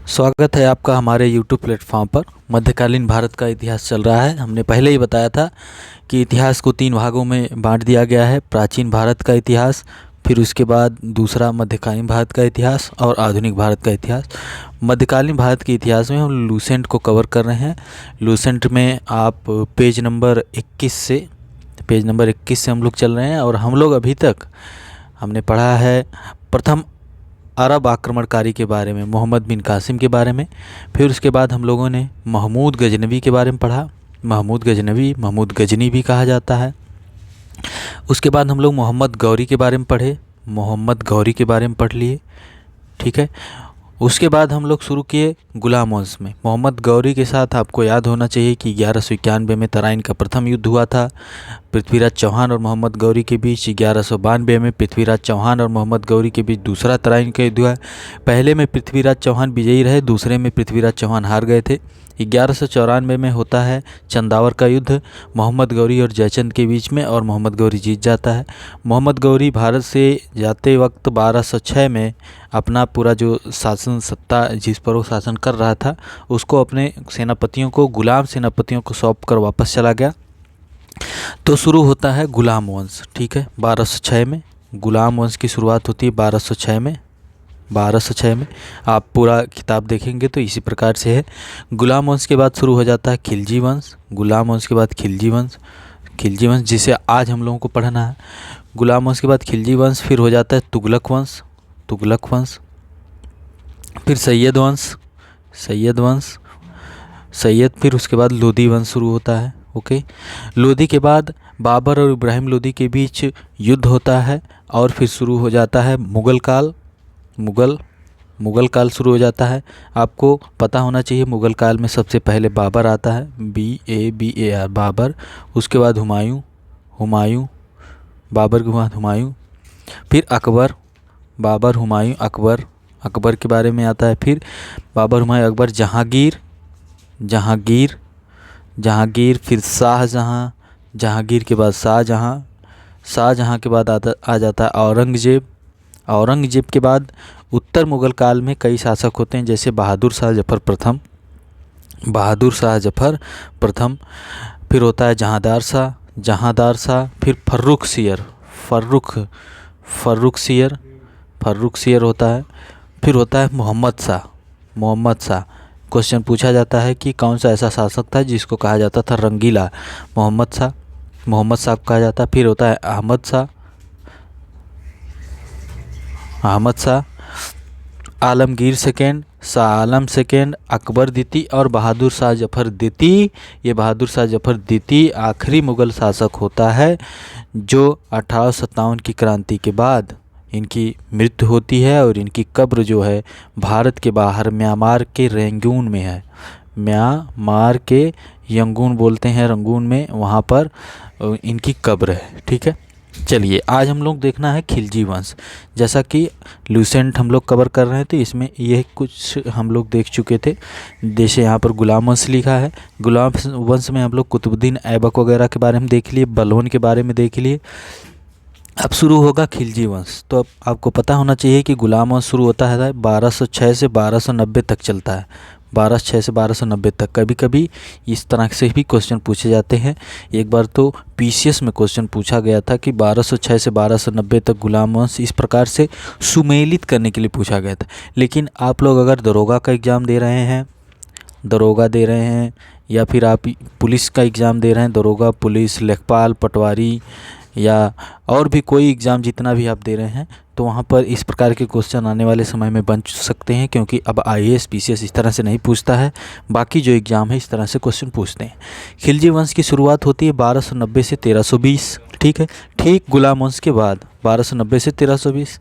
स्वागत है आपका हमारे YouTube प्लेटफॉर्म पर। मध्यकालीन भारत का इतिहास चल रहा है। हमने पहले ही बताया था कि इतिहास को 3 भागों में बांट दिया गया है। प्राचीन भारत का इतिहास, फिर उसके बाद दूसरा मध्यकालीन भारत का इतिहास और आधुनिक भारत का इतिहास। मध्यकालीन भारत के इतिहास में हम लूसेंट को कवर कर रहे हैं। लूसेंट में आप पेज नंबर 21 से हम लोग चल रहे हैं और हम लोग अभी तक हमने पढ़ा है प्रथम अरब आक्रमणकारी के बारे में, मोहम्मद बिन कासिम के बारे में। फिर उसके बाद हम लोगों ने महमूद गजनवी के बारे में पढ़ा। महमूद गजनी भी कहा जाता है। उसके बाद हम लोग मोहम्मद गौरी के बारे में पढ़े। मोहम्मद गौरी के बारे में पढ़ लिए, ठीक है। उसके बाद हम लोग शुरू किए गुलाम वंश में। मोहम्मद गौरी के साथ आपको याद होना चाहिए कि 1191 में तराइन का प्रथम युद्ध हुआ था पृथ्वीराज चौहान और मोहम्मद गौरी के बीच। 1192 में पृथ्वीराज चौहान और मोहम्मद गौरी के बीच दूसरा तराइन का युद्ध हुआ। पहले में पृथ्वीराज चौहान विजयी रहे, दूसरे में पृथ्वीराज चौहान हार गए थे। 1194 में होता है चंदावर का युद्ध मोहम्मद गौरी और जयचंद के बीच में, और मोहम्मद गौरी जीत जाता है। मोहम्मद गौरी भारत से जाते वक्त 1206 में अपना पूरा जो शासन सत्ता जिस पर वो शासन कर रहा था उसको अपने सेनापतियों को, गुलाम सेनापतियों को सौंप कर वापस चला गया। तो शुरू होता है गुलाम वंश, ठीक है। 1206 में गुलाम वंश की शुरुआत होती है। 1206 में आप पूरा किताब देखेंगे तो इसी प्रकार से है। गुलाम वंश के बाद शुरू हो जाता है खिलजी वंश। गुलाम वंश के बाद खिलजी वंश जिसे आज हम लोगों को पढ़ना है। गुलाम वंश के बाद खिलजी वंश, फिर हो जाता है तुगलक वंश, फिर सैयद, फिर उसके बाद लोदी वंश शुरू होता है। ओके, लोदी के बाद बाबर और इब्राहिम लोदी के बीच युद्ध होता है और फिर शुरू हो जाता है मुग़ल काल शुरू हो जाता है। आपको पता होना चाहिए मुग़ल काल में सबसे पहले बाबर आता है, BABAR बाबर। उसके बाद हुमायूं, बाबर के बाद हुमायूं, फिर अकबर, अकबर के बारे में आता है। फिर बाबर, हुमायूं, अकबर, जहांगीर, फिर जहांगीर के बाद शाहजहां के बाद आ जाता है औरंगजेब के बाद उत्तर मुग़ल काल में कई शासक होते हैं, जैसे बहादुर शाह जफ़र, फिर होता है जहांदार शाह, फिर फर्रुख सियर होता है। फिर होता है मोहम्मद शाह। क्वेश्चन पूछा जाता है कि कौन सा ऐसा शासक था जिसको कहा जाता था रंगीला। मोहम्मद शाह को कहा जाता है। फिर होता है अहमद शाह, आलमगीर सेकेंड, शाह आलम सेकेंड, अकबर द्वितीय और बहादुर शाह जफ़र द्वितीय। ये बहादुर शाह जफ़र द्वितीय आखिरी मुग़ल शासक होता है जो 1857 की क्रांति के बाद इनकी मृत्यु होती है और इनकी कब्र जो है भारत के बाहर म्यांमार के रंगून में है। म्यांमार के यंगून बोलते हैं, रंगून में, वहाँ पर इनकी कब्र है, ठीक है। चलिए, आज हम लोग देखना है खिलजी वंश। जैसा कि लूसेंट हम लोग कवर कर रहे हैं तो इसमें यह कुछ हम लोग देख चुके थे। जैसे यहाँ पर गुलाम वंश लिखा है। गुलाम वंश में हम लोग कुतुबुद्दीन ऐबक वगैरह के बारे में देख लिए, बलवन के बारे में देख लिए। अब शुरू होगा खिलजी वंश। तो अब आपको पता होना चाहिए कि गुलाम वंश शुरू होता है 1206 से 1290 तक चलता है। 1206 से 1290 तक। कभी कभी इस तरह से भी क्वेश्चन पूछे जाते हैं। एक बार तो PCS में क्वेश्चन पूछा गया था कि 1206 से 1290 तक गुलाम वंश इस प्रकार से सुमेलित करने के लिए पूछा गया था। लेकिन आप लोग अगर दरोगा का एग्ज़ाम दे रहे हैं या फिर आप पुलिस का एग्ज़ाम दे रहे हैं, दरोगा, पुलिस, लेखपाल, पटवारी या और भी कोई एग्ज़ाम जितना भी आप दे रहे हैं, तो वहाँ पर इस प्रकार के क्वेश्चन आने वाले समय में बन सकते हैं, क्योंकि अब IAS PCS इस तरह से नहीं पूछता है। बाकी जो एग्ज़ाम है इस तरह से क्वेश्चन पूछते हैं। खिलजी वंश की शुरुआत होती है 1290 से 1320, ठीक है। ठीक गुलाम वंश के बाद 1290 से 1320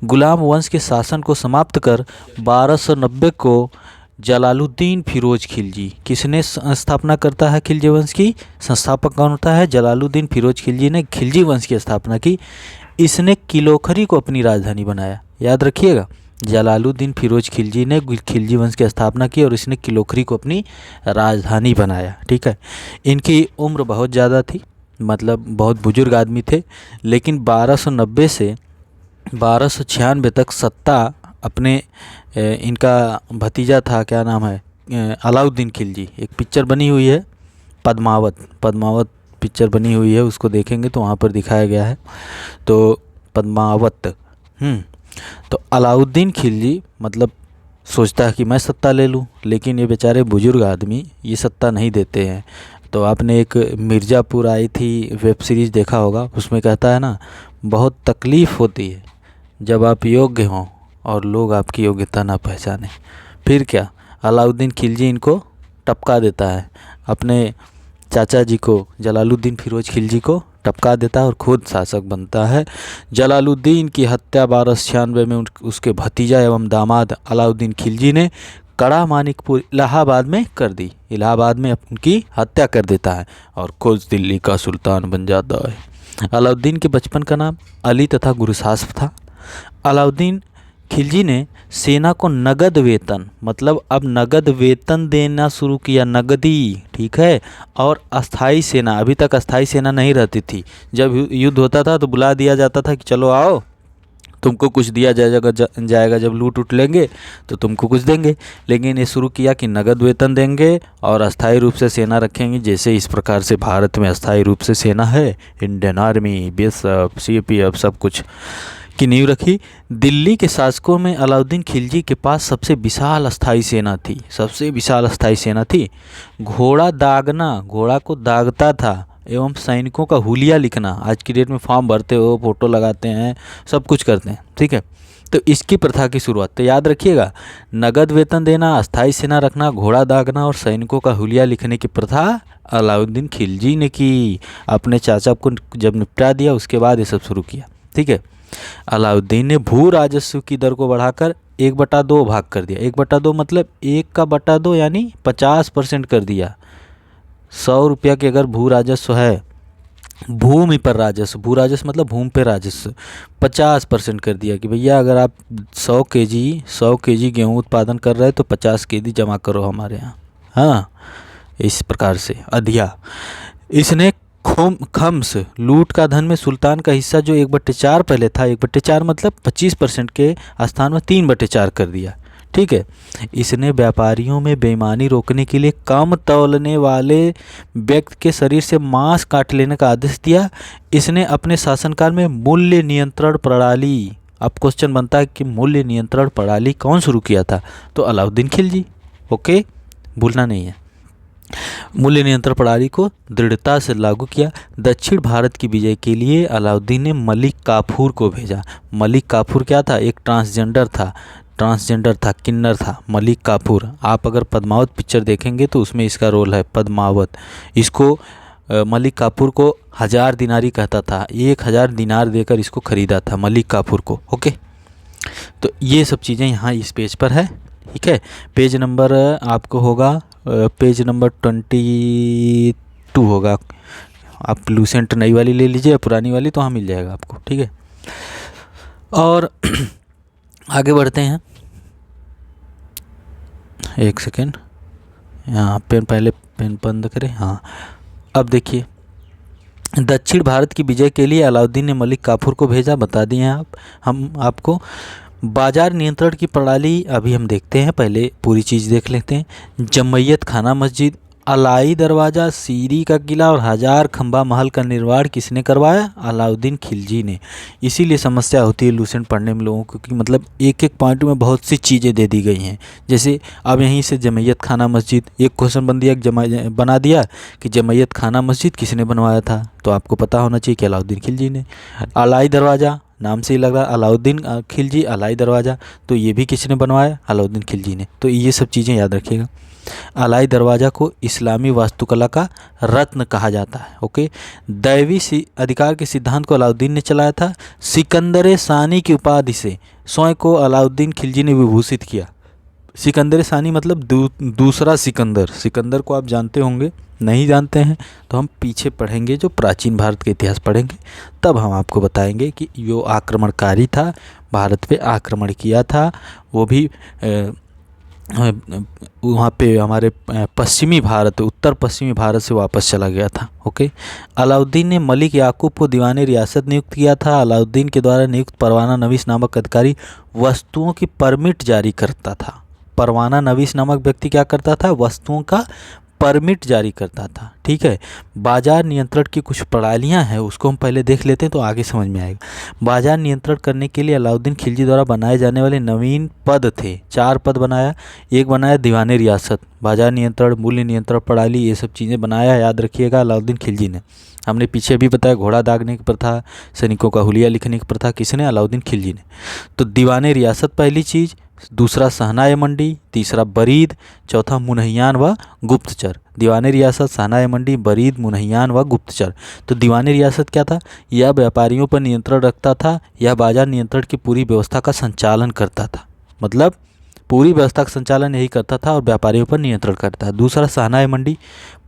गुलाम वंश के शासन को समाप्त कर 1290 को जलालुद्दीन फिरोज खिलजी, किसने स्थापना करता है खिलजी वंश की? संस्थापक कौन होता है? जलालुद्दीन फिरोज खिलजी ने खिलजी वंश की स्थापना की। इसने किलोखरी को अपनी राजधानी बनाया। याद रखिएगा, जलालुद्दीन फिरोज खिलजी ने खिलजी वंश की स्थापना की और इसने किलोखरी को अपनी राजधानी बनाया, ठीक है। इनकी उम्र बहुत ज़्यादा थी, मतलब बहुत बुजुर्ग आदमी थे, लेकिन 1290 से 1296 तक सत्ता अपने इनका भतीजा था, क्या नाम है, अलाउद्दीन खिलजी। एक पिक्चर बनी हुई है पद्मावत, पद्मावत पिक्चर बनी हुई है, उसको देखेंगे तो वहाँ पर दिखाया गया है। तो पद्मावत। तो अलाउद्दीन खिलजी मतलब सोचता है कि मैं सत्ता ले लूँ, लेकिन ये बेचारे बुजुर्ग आदमी ये सत्ता नहीं देते हैं। तो आपने एक मिर्ज़ापुर आई थी वेब सीरीज़ देखा होगा, उसमें कहता है ना, बहुत तकलीफ़ होती है जब आप योग्य हों और लोग आपकी योग्यता ना पहचाने। फिर क्या, अलाउद्दीन खिलजी इनको टपका देता है, अपने चाचा जी को, जलालुद्दीन फिरोज खिलजी को टपका देता है और खुद शासक बनता है। जलालुद्दीन की हत्या 1296 में उसके भतीजा एवं दामाद अलाउद्दीन खिलजी ने कड़ा मानिकपुर इलाहाबाद में कर दी। इलाहाबाद में उनकी हत्या कर देता है और खुद दिल्ली का सुल्तान बन जाता है। अलाउद्दीन के बचपन का नाम अली तथा गुरसास्प था। अलाउद्दीन खिलजी ने सेना को नगद वेतन, मतलब अब नगद वेतन देना शुरू किया, नगदी, ठीक है। और अस्थाई सेना, अभी तक अस्थाई सेना नहीं रहती थी। जब युद्ध होता था तो बुला दिया जाता था कि चलो आओ, तुमको कुछ दिया जाएगा, जब लूट उठ लेंगे तो तुमको कुछ देंगे। लेकिन ये शुरू किया कि नगद वेतन देंगे और अस्थाई रूप से सेना रखेंगे। जैसे इस प्रकार से भारत में अस्थाई रूप से सेना है, इंडियन आर्मी, बीएसएफ, सीपीएफ, सब कुछ की नींव रखी। दिल्ली के शासकों में अलाउद्दीन खिलजी के पास सबसे विशाल अस्थाई सेना थी, सबसे विशाल अस्थाई सेना थी। घोड़ा दागना, घोड़ा को दागता था, एवं सैनिकों का हुलिया लिखना, आज की डेट में फॉर्म भरते हो, फोटो लगाते हैं, सब कुछ करते हैं, ठीक है। तो इसकी प्रथा की शुरुआत, तो याद रखिएगा, नगद वेतन देना, अस्थाई सेना रखना, घोड़ा दागना और सैनिकों का हुलिया लिखने की प्रथा अलाउद्दीन खिलजी ने की। अपने चाचा को जब निपटा दिया उसके बाद ये सब शुरू किया, ठीक है। अलाउद्दीन ने भू राजस्व की दर को बढ़ाकर 1/2 भाग कर दिया। 1/2 मतलब 1/2 यानी 50% कर दिया। 100 रुपया के अगर भू राजस्व है, भूमि पर राजस्व, भू राजस्व मतलब भूमि पर राजस्व, 50% कर दिया कि भैया अगर आप 100 केजी गेहूँ उत्पादन कर रहे हैं तो 50 केजी जमा करो हमारे यहाँ। हाँ, इस प्रकार से अधिया। इसने खम्स, लूट का धन में सुल्तान का हिस्सा जो 1/4 पहले था, 1/4 मतलब 25% के स्थान में 3/4 कर दिया, ठीक है। इसने व्यापारियों में बेईमानी रोकने के लिए कम तौलने वाले व्यक्ति के शरीर से मांस काट लेने का आदेश दिया। इसने अपने शासनकाल में मूल्य नियंत्रण प्रणाली, अब क्वेश्चन बनता है कि मूल्य नियंत्रण प्रणाली कौन शुरू किया था, तो अलाउद्दीन खिलजी, ओके, भूलना नहीं है। मूल्य नियंत्रण प्रणाली को दृढ़ता से लागू किया। दक्षिण भारत की विजय के लिए अलाउद्दीन ने मलिक काफूर को भेजा। मलिक काफूर क्या था, एक ट्रांसजेंडर था, किन्नर था, मलिक काफूर। आप अगर पद्मावत पिक्चर देखेंगे तो उसमें इसका रोल है, पद्मावत। इसको मलिक काफूर को 1000 दिनारी कहता था, 1000 दिनार देकर इसको खरीदा था मलिक काफूर को, ओके। तो ये सब चीज़ें यहाँ इस पेज पर है, ठीक है। पेज नंबर आपको होगा, पेज नंबर 22 होगा। आप लूसेंट नई वाली ले लीजिए, पुरानी वाली तो हाँ मिल जाएगा आपको, ठीक है। और आगे बढ़ते हैं, एक सेकेंड, यहाँ पेन बंद करें। हाँ, अब देखिए, दक्षिण भारत की विजय के लिए अलाउद्दीन ने मलिक काफूर को भेजा, बता दिए हैं हम आपको। बाजार नियंत्रण की प्रणाली अभी हम देखते हैं, पहले पूरी चीज़ देख लेते हैं। जमैयत खाना मस्जिद, अलाई दरवाज़ा, सीरी का किला और 1000 खंबा महल का निर्माण किसने करवाया, अलाउद्दीन खिलजी ने। इसीलिए समस्या होती है लूसेंट पढ़ने में लोगों को कि मतलब एक एक पॉइंट में बहुत सी चीज़ें दे दी गई हैं। जैसे अब यहीं से जमैयत खाना मस्जिद, एक क्वेश्चन बना दिया कि जमैयत खाना मस्जिद किसने बनवाया था, तो आपको पता होना चाहिए कि अलाउद्दीन खिलजी ने। अलाई दरवाज़ा, नाम से ही लग रहा, अलाउद्दीन खिलजी, अलाई दरवाज़ा, तो ये भी किसने बनवाया, अलाउद्दीन खिलजी ने। तो ये सब चीज़ें याद रखिएगा। अलाई दरवाज़ा को इस्लामी वास्तुकला का रत्न कहा जाता है, ओके। दैवी अधिकार के सिद्धांत को अलाउद्दीन ने चलाया था। सिकंदर सानी की उपाधि से स्वयं को अलाउद्दीन खिलजी ने विभूषित किया। सिकंदर सानी मतलब दूसरा सिकंदर। सिकंदर को आप जानते होंगे, नहीं जानते हैं तो हम पीछे पढ़ेंगे, जो प्राचीन भारत का इतिहास पढ़ेंगे, तब हम आपको बताएंगे कि जो आक्रमणकारी था, भारत पे आक्रमण किया था, वो भी वहाँ पे हमारे पश्चिमी भारत, उत्तर पश्चिमी भारत से वापस चला गया था। ओके। अलाउद्दीन ने मलिक याकूब को दीवाने रियासत नियुक्त किया था। अलाउद्दीन के द्वारा नियुक्त परवाना नवीस नामक अधिकारी वस्तुओं की परमिट जारी करता था। परवाना नवीस नामक व्यक्ति क्या करता था? वस्तुओं का परमिट जारी करता था। ठीक है। बाजार नियंत्रण की कुछ प्रणालियां हैं, उसको हम पहले देख लेते हैं तो आगे समझ में आएगा। बाजार नियंत्रण करने के लिए अलाउद्दीन खिलजी द्वारा बनाए जाने वाले नवीन पद थे। 4 पद बनाया। एक बनाया दीवाने रियासत, बाजार नियंत्रण, मूल्य नियंत्रण प्रणाली, ये सब चीज़ें बनाया, याद रखिएगा, अलाउद्दीन खिलजी ने। हमने पीछे भी बताया घोड़ा दागने की प्रथा, सैनिकों का हुलिया लिखने की प्रथा किसने? अलाउद्दीन खिलजी ने। तो दीवाने रियासत पहली चीज़, दूसरा सहनाए मंडी, तीसरा बरीद, चौथा मुनहियान व गुप्तचर। दीवाने रियासत, सहनाए मंडी, बरीद, मुनहियान व गुप्तचर। तो दीवाने रियासत क्या था? यह व्यापारियों पर नियंत्रण रखता था, यह बाजार नियंत्रण की पूरी व्यवस्था का संचालन करता था। मतलब पूरी व्यवस्था का संचालन यही करता था और व्यापारियों पर नियंत्रण करता था। दूसरा सहनाए मंडी,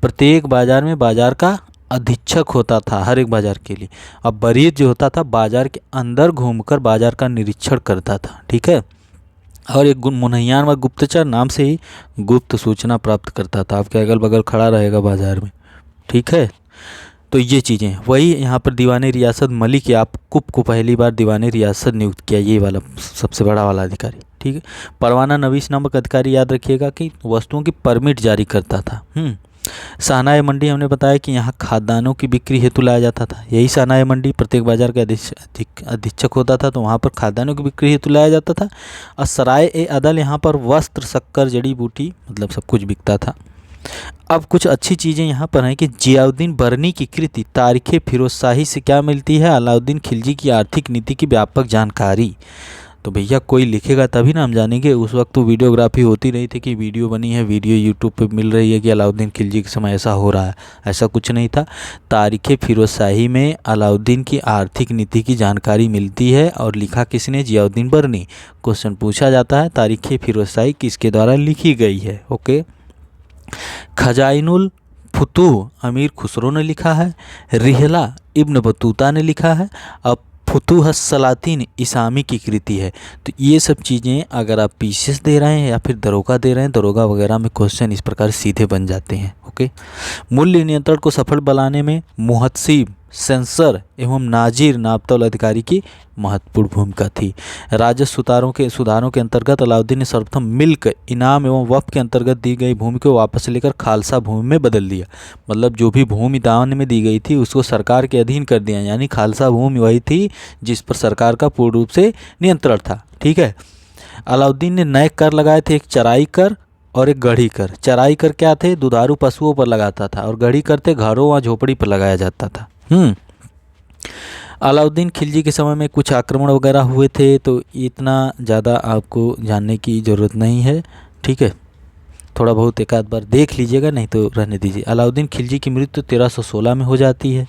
प्रत्येक बाजार में बाजार का अधीक्षक होता था हर एक बाजार के लिए। अब बरीद जो होता था बाजार के अंदर घूमकर बाजार का निरीक्षण करता था। ठीक है। और एक मुनहियान व गुप्तचर, नाम से ही गुप्त सूचना प्राप्त करता था, आपके अगल बगल खड़ा रहेगा बाजार में। ठीक है। तो ये चीज़ें वही यहाँ पर दीवाने रियासत मलिक याकूब को पहली बार दीवाने रियासत नियुक्त किया, ये वाला सबसे बड़ा वाला अधिकारी। ठीक है। परवाना नवीस नामक अधिकारी, याद रखिएगा कि वस्तुओं की परमिट जारी करता था। सहनाए मंडी, हमने बताया कि यहाँ खाद्यान्नों की बिक्री हेतु लाया जाता था। यही सहनाए मंडी, प्रत्येक बाजार का अधीक्षक होता था तो वहाँ पर खाद्यान्नों की बिक्री हेतु लाया जाता था। और सराय ए अदल, यहाँ पर वस्त्र, शक्कर, जड़ी बूटी, मतलब सब कुछ बिकता था। अब कुछ अच्छी चीज़ें यहाँ पर हैं कि जियाउद्दीन बरनी की कृति तारीख़ फिरोज़शाही से क्या मिलती है? अलाउद्दीन खिलजी की आर्थिक नीति की व्यापक जानकारी। तो भैया कोई लिखेगा तभी ना हम जानेंगे। उस वक्त तो वीडियोग्राफी होती नहीं थी कि वीडियो बनी है, वीडियो यूट्यूब पे मिल रही है कि अलाउद्दीन खिलजी के समय ऐसा हो रहा है, ऐसा कुछ नहीं था। तारीख़ फिरोज़शाही में अलाउद्दीन की आर्थिक नीति की जानकारी मिलती है और लिखा किसने? जियाउद्दीन बरनी। क्वेश्चन पूछा जाता है तारीख़ फिरोज़शाही किसके द्वारा लिखी गई है? ओके। खजाइनुल फुतूह अमीर खुसरो ने लिखा है। रिहला इब्न बतूता ने लिखा है। अब फुतूहस सलातीन इसामी की कृति है। तो ये सब चीज़ें अगर आप पीसीएस दे रहे हैं या फिर दरोगा दे रहे हैं, दरोगा वगैरह में क्वेश्चन इस प्रकार सीधे बन जाते हैं। ओके। मूल्य नियंत्रण को सफल बनाने में मुहतसिब, सेंसर एवं नाजिर नापतौल अधिकारी की महत्वपूर्ण भूमिका थी। राजस्व सुधारों के अंतर्गत अलाउद्दीन ने सर्वप्रथम मिल्क, इनाम एवं वक्फ के अंतर्गत दी गई भूमि को वापस लेकर खालसा भूमि में बदल दिया। मतलब जो भी भूमि दान में दी गई थी उसको सरकार के अधीन कर दिया, यानी खालसा भूमि वही थी जिस पर सरकार का पूर्ण रूप से नियंत्रण था। ठीक है। अलाउद्दीन ने नए कर लगाए थे, एक चराई कर और एक गढ़ी कर। चराई कर क्या थे? दुधारू पशुओं पर लगाता था, और गढ़ी कर थे घरों व झोपड़ी पर लगाया जाता था। अलाउद्दीन खिलजी के समय में कुछ आक्रमण वगैरह हुए थे, तो इतना ज़्यादा आपको जानने की ज़रूरत नहीं है। ठीक है। थोड़ा बहुत एक आध बार देख लीजिएगा, नहीं तो रहने दीजिए। अलाउद्दीन खिलजी की मृत्यु 1316 में हो जाती है।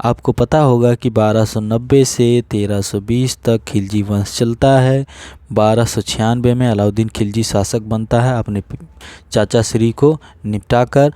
आपको पता होगा कि 1290 से 1320 तक खिलजी वंश चलता है। 1296 में अलाउद्दीन खिलजी शासक बनता है, अपने चाचा श्री को निपटाकर।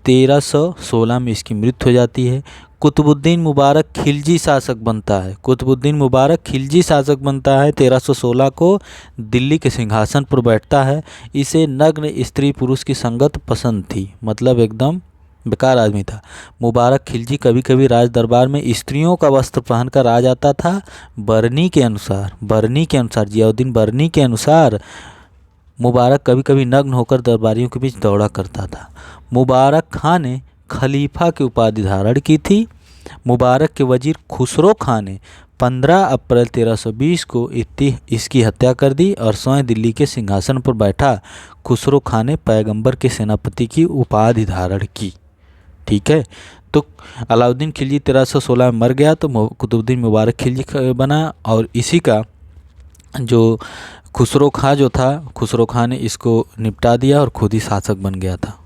1316 में इसकी मृत्यु हो जाती है। कुतुबुद्दीन मुबारक खिलजी शासक बनता है। कुतुबुद्दीन मुबारक खिलजी शासक बनता है। 1316 को दिल्ली के सिंहासन पर बैठता है। इसे नग्न स्त्री पुरुष की संगत पसंद थी, मतलब एकदम बेकार आदमी था। मुबारक खिलजी कभी कभी राज दरबार में स्त्रियों का वस्त्र पहनकर आ जाता था। बरनी के अनुसार जियाउद्दीन बरनी के अनुसार मुबारक कभी कभी नग्न होकर दरबारियों के बीच दौड़ा करता था। मुबारक खां ने खलीफा की उपाधि धारण की थी। मुबारक के वजीर खुसरो खां ने 15 अप्रैल 1320 को इसकी हत्या कर दी और स्वयं दिल्ली के सिंहासन पर बैठा। खुसरो खां ने पैगंबर के सेनापति की उपाधि धारण की। ठीक है। तो अलाउद्दीन खिलजी 1316 में मर गया, तो कुतुबुद्दीन मुबारक खिलजी बना, और इसी का जो खुसरो खां जो था, खुसरो खां ने इसको निपटा दिया और खुद ही शासक बन गया था।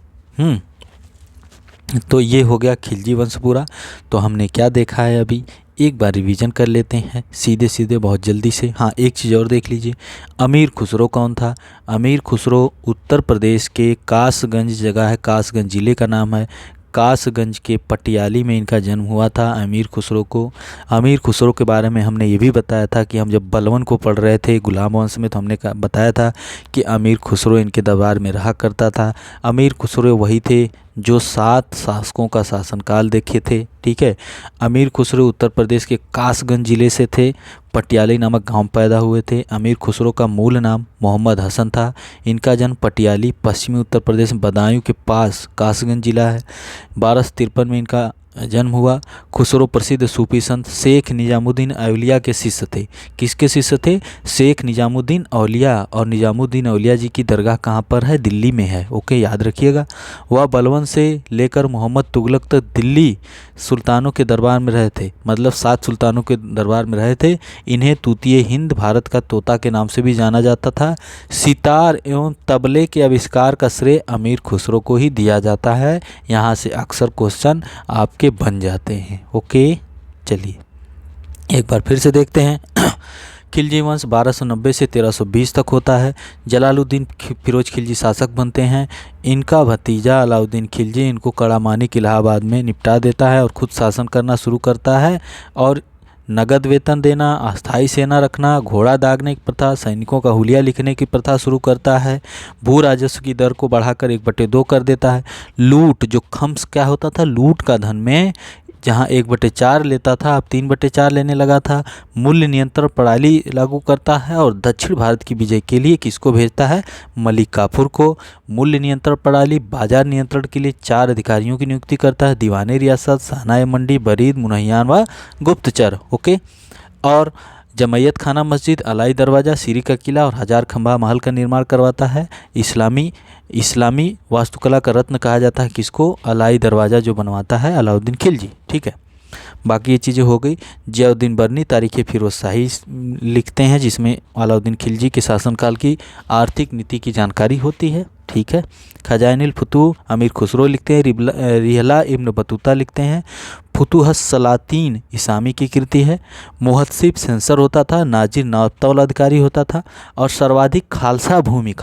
तो ये हो गया खिलजी वंश पूरा। तो हमने क्या देखा है अभी, एक बार रिवीजन कर लेते हैं सीधे सीधे बहुत जल्दी से। हाँ, एक चीज़ और देख लीजिए, अमीर खुसरो कौन था? अमीर खुसरो उत्तर प्रदेश के कासगंज जगह है, कासगंज ज़िले का नाम है, कासगंज के पटियाली में इनका जन्म हुआ था अमीर खुसरो को। अमीर खुसरो के बारे में हमने ये भी बताया था कि हम जब बलवन को पढ़ रहे थे गुलाम वंश में, तो हमने बताया था कि अमीर खुसरो इनके दरबार में रहा करता था। अमीर खुसरो वही थे जो 7 शासकों का शासनकाल देखे थे। ठीक है, अमीर खुसरो उत्तर प्रदेश के कासगंज जिले से थे। पटियाली नामक गांव में पैदा हुए थे। अमीर खुसरो का मूल नाम मोहम्मद हसन था। इनका जन्म पटियाली पश्चिमी उत्तर प्रदेश में बदायूं के पास कासगंज जिला है। 1253 में इनका जन्म हुआ। खुसरो प्रसिद्ध सूफी संत शेख निजामुद्दीन औलिया के शिष्य थे। किसके शिष्य थे? शेख निजामुद्दीन औलिया। और निजामुद्दीन औलिया जी की दरगाह कहाँ पर है? दिल्ली में है। ओके, याद रखिएगा। वह बलवन से लेकर मोहम्मद तुगलक तक दिल्ली सुल्तानों के दरबार में रहे थे, मतलब 7 सुल्तानों के दरबार में रहे थे। इन्हें तूतीय हिंद, भारत का तोता के नाम से भी जाना जाता था। सितार एवं तबले के आविष्कार का श्रेय अमीर खुसरो को ही दिया जाता है। यहाँ से अक्सर क्वेश्चन आपके बन जाते हैं। ओके, चलिए एक बार फिर से देखते हैं। खिलजी वंश 1290 से 1320 तक होता है। जलालुद्दीन फिरोज खिलजी शासक बनते हैं। इनका भतीजा अलाउद्दीन खिलजी इनको कड़ामानिक इलाहाबाद में निपटा देता है और खुद शासन करना शुरू करता है। और नगद वेतन देना, अस्थायी सेना रखना, घोड़ा दागने की प्रथा, सैनिकों का हुलिया लिखने की प्रथा शुरू करता है। भू राजस्व की दर को बढ़ाकर 1/2 कर देता है। लूट, जो खम्स क्या होता था, लूट का धन में जहां 1/4 लेता था, अब 3/4 लेने लगा था। मूल्य नियंत्रण प्रणाली लागू करता है और दक्षिण भारत की विजय के लिए किसको भेजता है? मलिक काफूर को। मूल्य नियंत्रण प्रणाली, बाजार नियंत्रण के लिए 4 अधिकारियों की नियुक्ति करता है: दीवाने रियासत, शाहनाए मंडी, बरीद, मुनहियान व गुप्तचर। ओके, और जमैयत खाना मस्जिद, अलाई दरवाज़ा, सीरी का किला और 1000 खंभा महल का निर्माण करवाता है। इस्लामी वास्तुकला का रत्न कहा जाता है किसको? अलाई दरवाज़ा जो बनवाता है अलाउद्दीन खिलजी। ठीक है, बाकी ये चीज़ें हो गई। जियाउद्दीन बर्नी तारीख़ फिरोज शाही लिखते हैं जिसमें अलाउद्दीन खिलजी के शासनकाल की आर्थिक नीति की जानकारी होती है। ठीक है, खजाइनुल फुतूह अमीर खुसरो लिखते हैं। रिहला इब्न बतूता लिखते हैं। फुतूहस सलातीन इसामी की कृति है। मुहत्सिब सेंसर होता था। नाजिर नापतौल अधिकारी होता था। और सर्वाधिक खालसा भूमि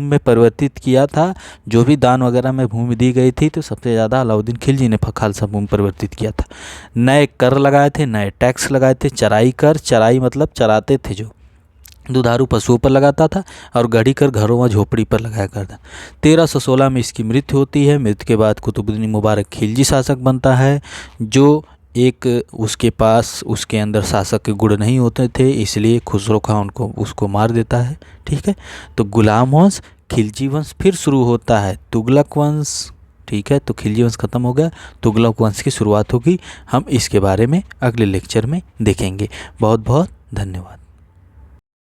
में परिवर्तित किया था। जो भी दान वगैरह में भूमि दी गई थी तो सबसे ज़्यादा अलाउद्दीन खिलजी ने खालसा भूमि परिवर्तित किया था। नए कर लगाए थे, नए टैक्स लगाए थे। चराई कर, चराई मतलब चराते थे, जो दुधारू पशुओं पर लगाता था। और गढ़ी कर घरों व झोपड़ी पर लगाया करता। 1316 में इसकी मृत्यु होती है। मृत्यु के बाद कुतुबुद्दीन मुबारक खिलजी शासक बनता है, जो एक उसके पास उसके अंदर शासक के गुण नहीं होते थे, इसलिए खुसरो खान उसको मार देता है। ठीक है, तो गुलाम वंश, खिलजी वंश फिर शुरू होता है तुगलक वंश। ठीक है, तो खिलजी वंश खत्म हो गया, तुगलक वंश की शुरुआत होगी। हम इसके बारे में अगले लेक्चर में देखेंगे। बहुत बहुत धन्यवाद।